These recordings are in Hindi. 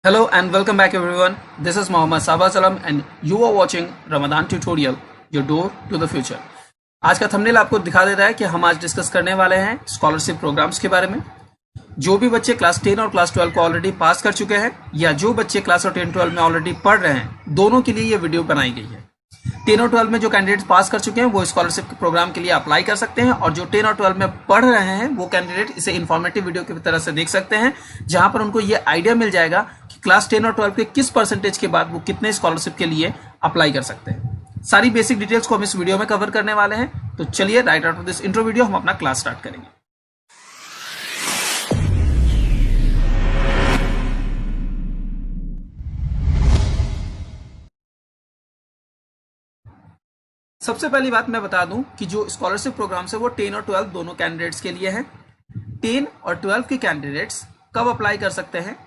Hello and welcome back everyone. This is Mohammad Sahbaz Alam and you are watching Ramadan Tutorial, your door to the future. आज का थंबनेल आपको दिखा दे रहा है कि हम आज डिस्कस करने वाले हैं स्कॉलरशिप प्रोग्राम्स के बारे में। जो भी बच्चे क्लास 10 और क्लास 12 को ऑलरेडी पास कर चुके हैं या जो बच्चे क्लास 10-12 में ऑलरेडी पढ़ रहे हैं, दोनों के लिए ये वीडियो बनाई गई है। 10 और 12 में जो कैंडिडेट पास कर चुके हैं वो स्कॉलरशिप के प्रोग्राम के लिए अप्लाई कर सकते हैं और जो 10 और 12 में पढ़ रहे हैं वो कैंडिडेट इसे इन्फॉर्मेटिव वीडियो की तरह से देख सकते हैं, जहां पर उनको ये आइडिया मिल जाएगा कि क्लास 10 और 12 के किस परसेंटेज के बाद वो कितने स्कॉलरशिप के लिए अप्लाई कर सकते हैं। सारी बेसिक डिटेल्स को हम इस वीडियो में कवर करने वाले हैं। तो चलिए right after this intro video हम अपना क्लास स्टार्ट करेंगे। सबसे पहली बात मैं बता दूं कि जो स्कॉलरशिप प्रोग्राम है वो 10 और 12 दोनों कैंडिडेट्स के लिए है। 10 और 12 के कैंडिडेट्स कब अप्लाई कर सकते हैं,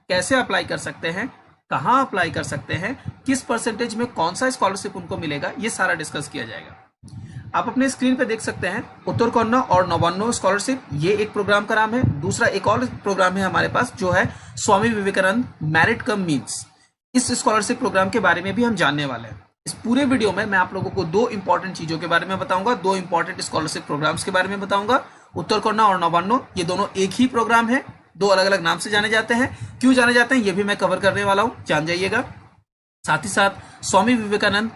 कैसे अप्लाई कर सकते हैं, कहां अप्लाई कर सकते हैं, किस परसेंटेज में कौन सा स्कॉलरशिप उनको मिलेगा, ये सारा डिस्कस किया जाएगा। आप अपने स्क्रीन पे देख सकते हैं उत्तर कन्नड़ और नवान्न स्कॉलरशिप, ये एक प्रोग्राम का नाम है। दूसरा एक और प्रोग्राम है हमारे पास जो है Swami Vivekananda merit come means. इस स्कॉलरशिप प्रोग्राम के बारे में भी हम जानने वाले हैं। इस पूरे वीडियो में मैं आप लोगों को दो इंपॉर्टेंट चीजों के बारे में बताऊंगा, दो इंपॉर्टेंट स्कॉलरशिप प्रोग्राम्स के बारे में बताऊंगा। उत्तर कन्नड़ और नवान्न ये दोनों एक ही प्रोग्राम है, दो अलग अलग नाम से जाने जाते हैं। क्यों जाने जाते हैं ये भी मैं कवर करने वाला हूं, जान जाइएगा। साथ ही साथ Swami Vivekananda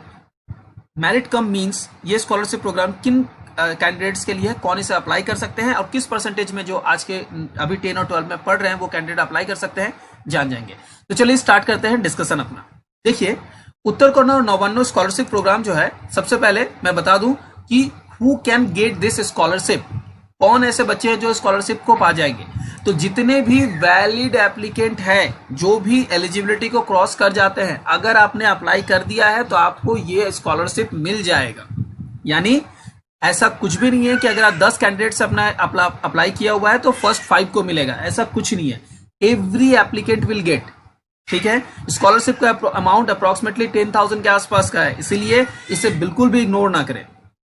merit come means ये स्कॉलरशिप प्रोग्राम किन कैंडिडेट्स के लिए है, कौन इसे अप्लाई कर सकते हैं और किस परसेंटेज में जो आज के अभी 10 और 12 में पढ़ रहे हैं वो कैंडिडेट अप्लाई कर सकते हैं, जान जाएंगे। तो चलिए स्टार्ट करते हैं डिस्कशन अपना। देखिए उत्तर कन्नड़ और नवान्न स्कॉलरशिप प्रोग्राम जो है, सबसे पहले मैं बता दूं कि who can get this scholarship, कौन ऐसे बच्चे हैं जो स्कॉलरशिप को पा जाएंगे। तो जितने भी वैलिड एप्लीकेंट हैं, जो भी एलिजिबिलिटी को क्रॉस कर जाते हैं, अगर आपने अप्लाई कर दिया है तो आपको ये स्कॉलरशिप मिल जाएगा। यानी ऐसा कुछ भी नहीं है कि अगर आप 10 कैंडिडेट से अपना अप्लाई किया हुआ है तो फर्स्ट 5 को मिलेगा, ऐसा कुछ नहीं है। एवरी एप्लीकेंट विल गेट, ठीक है। स्कॉलरशिप का अमाउंट अप्रोक्सीमेटली 10,000 के आसपास का है, इसीलिए इसे बिल्कुल भी इग्नोर ना करें,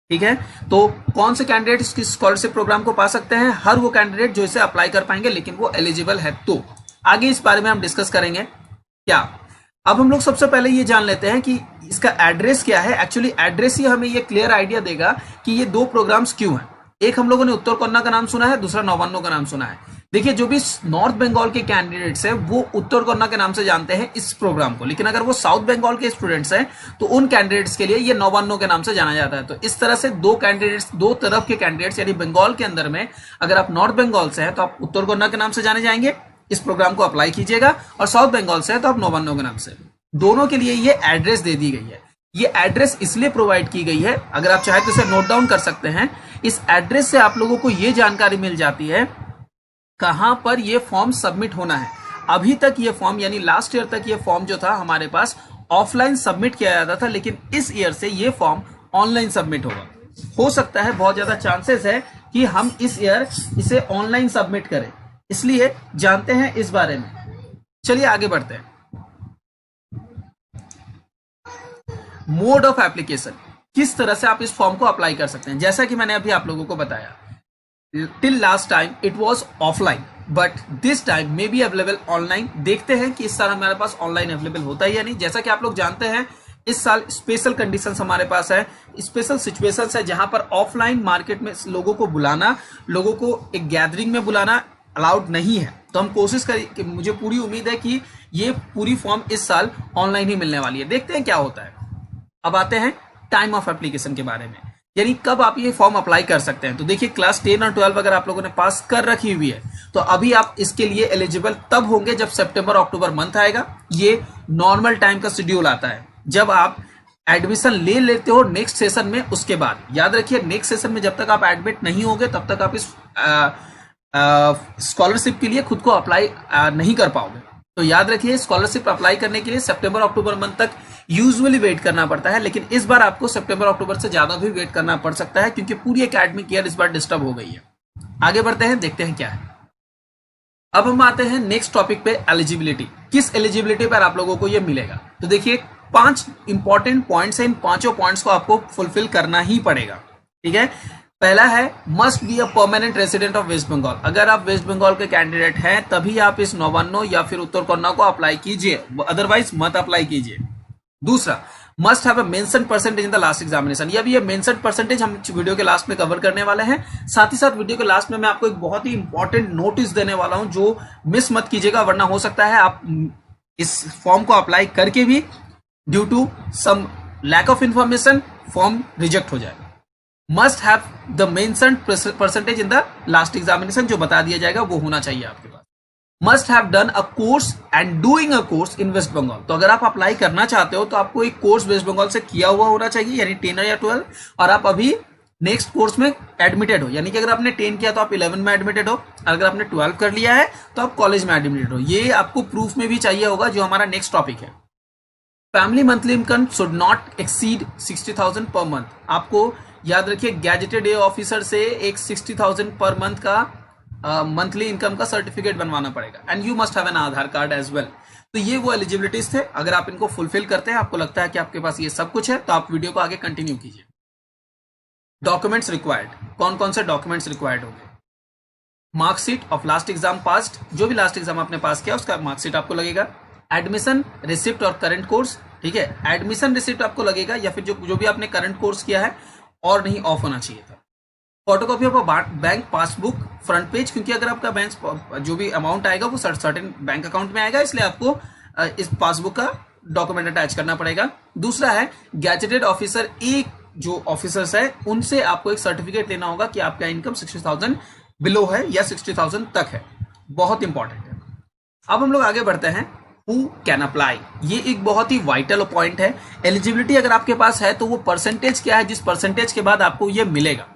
ठीक है। तो कौन से कैंडिडेट इसकी स्कॉलरशिप प्रोग्राम को पा सकते हैं? हर वो कैंडिडेट जो इसे अप्लाई कर पाएंगे, लेकिन वो एलिजिबल है। तो आगे इस बारे में हम डिस्कस करेंगे। क्या अब हम लोग सबसे पहले ये जान लेते हैं कि इसका एड्रेस क्या है। एक्चुअली एड्रेस ही हमें ये क्लियर आइडिया देगा कि ये दो प्रोग्राम्स क्यों हैं। एक हम लोगों ने उत्तर कन्नड़ का नाम सुना है, दूसरा नवान्न का नाम सुना है। देखिए जो भी नॉर्थ बंगाल के कैंडिडेट्स हैं वो उत्तर कन्नड़ के नाम से जानते हैं इस प्रोग्राम को, लेकिन अगर वो साउथ बंगाल के स्टूडेंट्स हैं तो उन कैंडिडेट्स के लिए ये नवान्न के नाम से जाना जाता है। तो इस तरह से दो कैंडिडेट्स, दो तरफ के कैंडिडेट्स, यानी बंगाल के अंदर में अगर आप नॉर्थ बंगाल से हैं तो आप उत्तर कन्नड़ के नाम से जाने जाएंगे, इस प्रोग्राम को अप्लाई कीजिएगा, और साउथ बंगाल से है तो आप नवान्न के नाम से। दोनों के लिए ये एड्रेस दे दी गई है। ये एड्रेस इसलिए प्रोवाइड की गई है, अगर आप चाहे तो इसे नोट डाउन कर सकते हैं। इस एड्रेस से आप लोगों को ये जानकारी मिल जाती है कहां पर ये फॉर्म सबमिट होना है। अभी तक ये फॉर्म, यानी लास्ट ईयर तक ये फॉर्म जो था हमारे पास ऑफलाइन सबमिट किया जाता था, लेकिन इस ईयर से ये फॉर्म ऑनलाइन सबमिट होगा। हो सकता है, बहुत ज्यादा चांसेस है कि हम इस ईयर इसे ऑनलाइन सबमिट करें, इसलिए जानते हैं इस बारे में। चलिए आगे बढ़ते हैं। मोड ऑफ एप्लीकेशन, किस तरह से आप इस फॉर्म को अप्लाई कर सकते हैं। जैसा कि मैंने अभी आप लोगों को बताया, till last time it was offline but this time may be available online। देखते हैं कि इस साल हमारे पास ऑनलाइन अवेलेबल होता है या नहीं। जैसा कि आप लोग जानते हैं इस साल स्पेशल कंडीशंस हमारे पास है, स्पेशल सिचुएशंस है, जहां पर ऑफलाइन मार्केट में लोगों को बुलाना, लोगों को एक गैदरिंग में बुलाना अलाउड नहीं है। तो हम कोशिश करें, मुझे पूरी उम्मीद है कि ये पूरी फॉर्म इस साल ऑनलाइन ही मिलने वाली है। देखते हैं क्या होता है। अब आते हैं टाइम ऑफ एप्लीकेशन के बारे में, यानी कब आप ये फॉर्म अप्लाई कर सकते हैं। तो देखिए क्लास 10 और 12 अगर आप लोगों ने पास कर रखी हुई है तो अभी आप इसके लिए एलिजिबल तब होंगे जब सितंबर अक्टूबर मंथ आएगा। ये नॉर्मल टाइम का शेड्यूल आता है जब आप एडमिशन ले लेते हो नेक्स्ट सेशन में। उसके बाद याद रखिए नेक्स्ट सेशन में जब तक आप एडमिट नहीं होंगे तब तक आप इस स्कॉलरशिप के लिए खुद को अप्लाई नहीं कर पाओगे। तो याद रखिए स्कॉलरशिप अप्लाई करने के लिए सितंबर अक्टूबर मंथ तक यूजुअली वेट करना पड़ता है, लेकिन इस बार आपको सितंबर अक्टूबर से ज्यादा भी वेट करना पड़ सकता है क्योंकि पूरी एकेडमिक ईयर इस बार डिस्टर्ब हो गई है। आगे बढ़ते हैं, देखते हैं क्या है। अब हम आते हैं नेक्स्ट टॉपिक पे, एलिजिबिलिटी। किस एलिजिबिलिटी पर आप लोगों को ये मिलेगा। तो देखिए 5 इंपॉर्टेंट पॉइंट्स हैं, इन 5 पॉइंट्स को आपको फुलफिल करना ही पड़ेगा, ठीक है। पहला है must be a permanent resident of West Bengal. अगर आप वेस्ट बंगाल के कैंडिडेट हैं तभी आप इस नवान्नो या फिर उत्तर कन्नड़ को अप्लाई कीजिए, अदरवाइज मत अप्लाई कीजिए। दूसरा, must have a mention percentage in the last examination. ये भी ये मेंशन परसेंटेज हम वीडियो के लास्ट में कवर करने वाले हैं। साथ ही साथ वीडियो के लास्ट में मैं आपको एक बहुत ही इंपॉर्टेंट नोटिस देने वाला हूं जो मिस मत कीजिएगा, वरना हो सकता है आप इस फॉर्म को अप्लाई करके भी due to some lack of information form reject हो जाए। Must have the mentioned percentage in the last examination, जो बता दिया जाएगा वो होना चाहिए आपके पास। Must have done a course and doing a course in West Bengal. तो अगर आप अप्लाई करना चाहते हो तो आपको एक कोर्स वेस्ट बंगाल से किया हुआ होना चाहिए, यानी 10 या 12, और आप अभी नेक्स्ट कोर्स में एडमिटेड हो, यानी कि अगर आपने 10 किया तो आप 11 में एडमिटेड हो, अगर आपने 12 कर लिया है तो आप कॉलेज में एडमिटेड हो। ये आपको प्रूफ में भी चाहिए होगा, जो हमारा नेक्स्ट टॉपिक है। Family monthly income should not exceed 60,000 per month. आपको याद रखिए गैजेटेड ऑफिसर से एक 60,000 पर मंथ का मंथली इनकम का सर्टिफिकेट बनवाना पड़ेगा, and you must have an Aadhaar card as well. तो ये वो एलिजिबिलिटीज थे। अगर आप इनको फुलफिल करते हैं, आपको लगता है कि आपके पास ये सब कुछ है, तो आप वीडियो को आगे कंटिन्यू कीजिए। डॉक्यूमेंट्स रिक्वायर्ड, कौन कौन से डॉक्यूमेंट्स रिक्वायर्ड होंगे? Marksheet of last exam past, जो भी लास्ट एग्जाम आपने पास किया उसका मार्कशीट आपको लगेगा। एडमिशन रिसिप्ट और करंट कोर्स, ठीक है, एडमिशन रिसिप्ट आपको लगेगा, या फिर जो भी आपने करंट कोर्स किया है और नहीं ऑफ होना चाहिए था। Photocopy of bank passbook front page, क्योंकि अगर आपका बैंक जो भी अमाउंट आएगा वो सर्टेन बैंक अकाउंट में आएगा, इसलिए आपको इस पासबुक का डॉक्यूमेंट अटैच करना पड़ेगा। दूसरा है गैजेटेड ऑफिसर, एक जो ऑफिसर्स है उनसे आपको एक सर्टिफिकेट लेना होगा कि आपका इनकम 60,000 बिलो है या 60,000 तक है, बहुत इंपॉर्टेंट है। अब हम लोग आगे बढ़ते हैं, हु कैन अप्लाई। ये एक बहुत ही वाइटल पॉइंट है। एलिजिबिलिटी अगर आपके पास है तो वो परसेंटेज क्या है जिस परसेंटेज के बाद आपको ये मिलेगा,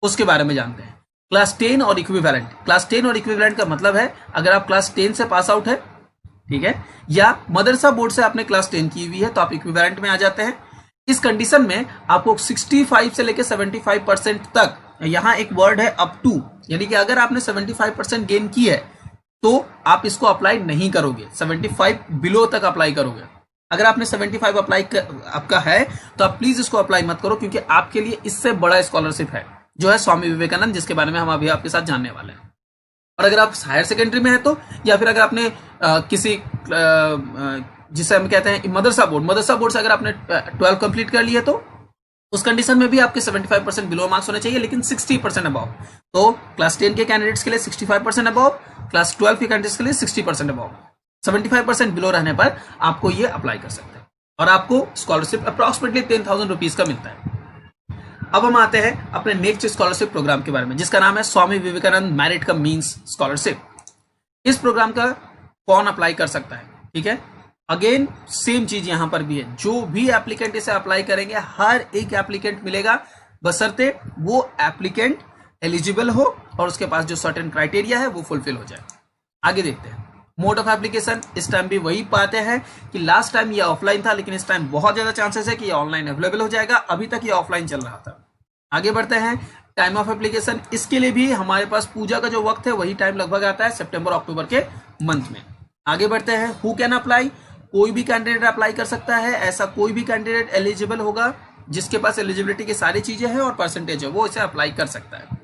उसके बारे में जानते हैं। क्लास 10 और इक्विवेलेंट। क्लास 10 और इक्विवेलेंट का मतलब है अगर आप क्लास 10 से पास आउट है, ठीक है, या मदरसा बोर्ड से आपने क्लास 10 की हुई है, तो आप इक्विवेलेंट में आ जाते हैं। इस कंडीशन में आपको 65 से लेकर 75% तक, यहां एक वर्ड है अप टू, यानी कि अगर आपने 75% गेन की है तो आप इसको अप्लाई नहीं करोगे, 75 बिलो तक अप्लाई करोगे। अगर आपने 75 आपका है तो आप प्लीज इसको अप्लाई मत करो, क्योंकि आपके लिए इससे बड़ा स्कॉलरशिप है जो है स्वामी विवेकानंद, जिसके बारे में हम अभी आपके साथ जानने वाले हैं। और अगर आप हायर सेकेंडरी में है तो, या फिर अगर आपने किसी जिसे हम कहते हैं मदरसा बोर्ड से अगर आपने 12 कंप्लीट कर लिया तो उस कंडीशन में भी आपके 75% बिलो मार्क्स होने चाहिए, लेकिन 60% अबव। तो क्लास 10 के कैंडिडेट्स के लिए 65% अबव, क्लास 12 के कैंडिडेट्स के लिए 60% अबव। 75% बिलो रहने पर आपको ये अप्लाई कर सकते हैं, और आपको स्कॉलरशिप अप्रॉक्सिमेटली 10,000 रुपीज का मिलता है। अब हम आते हैं अपने नेक्स्ट स्कॉलरशिप प्रोग्राम के बारे में, जिसका नाम है स्वामी विवेकानंद मेरिट कम मींस स्कॉलरशिप। इस प्रोग्राम का कौन अप्लाई कर सकता है? ठीक है, अगेन सेम चीज यहां पर भी है, जो भी एप्लीकेंट इसे अप्लाई करेंगे हर एक एप्लीकेंट मिलेगा, बशर्ते वो एप्लीकेंट एलिजिबल हो और उसके पास जो सर्टेन क्राइटेरिया है वो फुलफिल हो जाए। आगे देखते हैं मोड ऑफ एप्लीकेशन। इस टाइम भी वही पाते हैं कि लास्ट टाइम ये ऑफलाइन था, लेकिन इस टाइम बहुत ज्यादा चांसेस है कि ये ऑनलाइन अवेलेबल हो जाएगा। अभी तक ये ऑफलाइन चल रहा था। आगे बढ़ते हैं टाइम ऑफ एप्लीकेशन। इसके लिए भी हमारे पास पूजा का जो वक्त है वही टाइम लगभग आता है सितंबर अक्टूबर के मंथ में। आगे बढ़ते हैं हु कैन अप्लाई। कोई भी कैंडिडेट अप्लाई कर सकता है। ऐसा कोई भी कैंडिडेट एलिजिबल होगा जिसके पास एलिजिबिलिटी की सारी चीजें हैं और परसेंटेज है, वो इसे अप्लाई कर सकता है।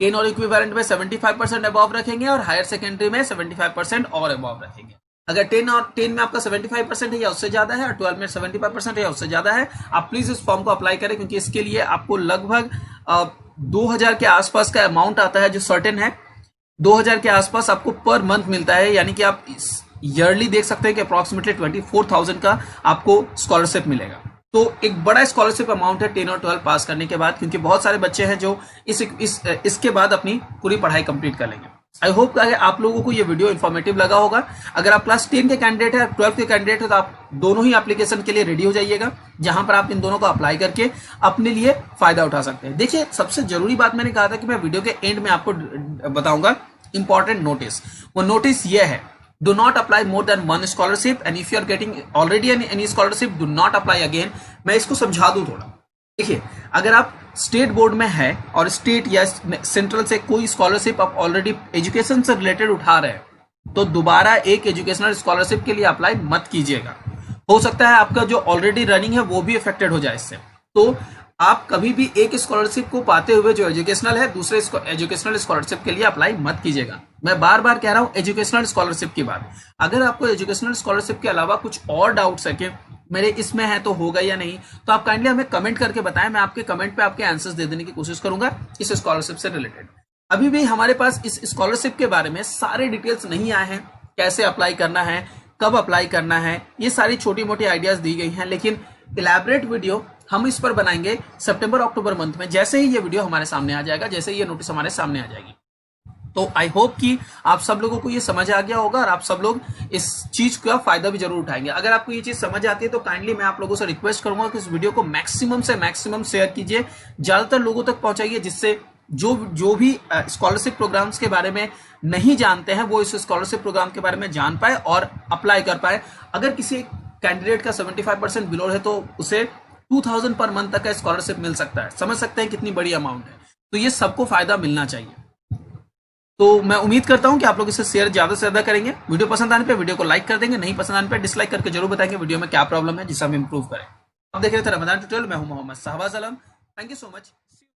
10 और इक्विवेलेंट में 75% अबव रखेंगे और हायर सेकेंडरी में 75% और अबव रखेंगे। अगर 10 में आपका 75% है या उससे ज्यादा है और 12 में 75% है या उससे ज्यादा है, आप प्लीज इस फॉर्म को अप्लाई करें, क्योंकि इसके लिए आपको लगभग 2000 के आसपास का अमाउंट आता है जो सर्टेन है। 2000 के आसपास आपको पर मंथ मिलता है, यानी कि आप ईयरली देख सकते हैं कि अप्रॉक्सीमेटली 24,000 का आपको स्कॉलरशिप मिलेगा। तो एक बड़ा स्कॉलरशिप अमाउंट है 10 और 12 पास करने के बाद, क्योंकि बहुत सारे बच्चे हैं जो इसके बाद अपनी पूरी पढ़ाई कंप्लीट कर लेंगे। आई होप आप लोगों को ये वीडियो इन्फॉर्मेटिव लगा होगा। अगर आप क्लास 10 के कैंडिडेट है, 12 के कैंडिडेट है, तो आप दोनों ही एप्लीकेशन के लिए रेडी हो जाइएगा, जहां पर आप इन दोनों को अप्लाई करके अपने लिए फायदा उठा सकते हैं। देखिए, सबसे जरूरी बात मैंने कहा था कि मैं वीडियो के एंड में आपको बताऊंगा इंपॉर्टेंट नोटिस। वो नोटिस ये है, do not apply more than one scholarship, and if you are getting already any scholarship, do not apply again। मैं इसको समझा दूं थोड़ा। देखिए, अगर आप स्टेट बोर्ड में है और स्टेट या सेंट्रल से कोई स्कॉलरशिप आप ऑलरेडी एजुकेशन से रिलेटेड उठा रहे हैं, तो दोबारा एक एजुकेशनल स्कॉलरशिप के लिए अप्लाई मत कीजिएगा। हो सकता है आपका जो ऑलरेडी रनिंग है वो भी अफेक्टेड हो जाए इससे। तो आप कभी भी एक स्कॉलरशिप को पाते हुए जो एजुकेशनल है दूसरे एजुकेशनल स्कॉलरशिप के लिए अप्लाई मत कीजिएगा। मैं बार बार कह रहा हूं एजुकेशनल स्कॉलरशिप की बात। अगर आपको एजुकेशनल स्कॉलरशिप के अलावा कुछ और डाउट्स है कि मेरे इसमें है तो होगा या नहीं, तो आप काइंडली हमें कमेंट करके बताएं। मैं आपके कमेंट पे आपके आंसर्स दे देने की कोशिश करूंगा इस स्कॉलरशिप से रिलेटेड। अभी भी हमारे पास इस स्कॉलरशिप के बारे में सारे डिटेल्स नहीं आए हैं, कैसे अप्लाई करना है, कब अप्लाई करना है, ये सारी छोटी मोटी आइडियाज दी गई हैं, लेकिन इलैबोरेट वीडियो हम इस पर बनाएंगे सितंबर अक्टूबर मंथ में, जैसे ही ये वीडियो हमारे सामने आ जाएगा, जैसे ही ये नोटिस हमारे सामने आ जाएगी। तो आई होप कि आप सब लोगों को ये समझ आ गया होगा और आप सब लोग इस चीज का फायदा भी जरूर उठाएंगे। अगर आपको ये चीज समझ आती है तो काइंडली मैं आप लोगों से रिक्वेस्ट करूंगा कि इस वीडियो को मैक्सिमम से मैक्सिमम शेयर कीजिए, ज्यादातर लोगों तक पहुंचाइए, जिससे जो भी स्कॉलरशिप प्रोग्राम्स के बारे में नहीं जानते हैं वो इस स्कॉलरशिप प्रोग्राम के बारे में जान पाए और अप्लाई कर पाए। अगर किसी कैंडिडेट का 75% बिलो है तो उसे 2000 पर मंथ तक का स्कॉलरशिप मिल सकता है। समझ सकते हैं कितनी बड़ी अमाउंट है, तो ये सबको फायदा मिलना चाहिए। तो मैं उम्मीद करता हूं कि आप लोग इसे शेयर ज्यादा से ज्यादा करेंगे। वीडियो पसंद आने पे वीडियो को लाइक कर देंगे, नहीं पसंद आने पे डिसलाइक करके जरूर बताएंगे वीडियो में क्या प्रॉब्लम है जिसे हम इंप्रूव करें। आप देख रहे थे रमजान ट्यूटोरियल, मैं हूं Mohammad Shahbaz Alam. Thank you so much.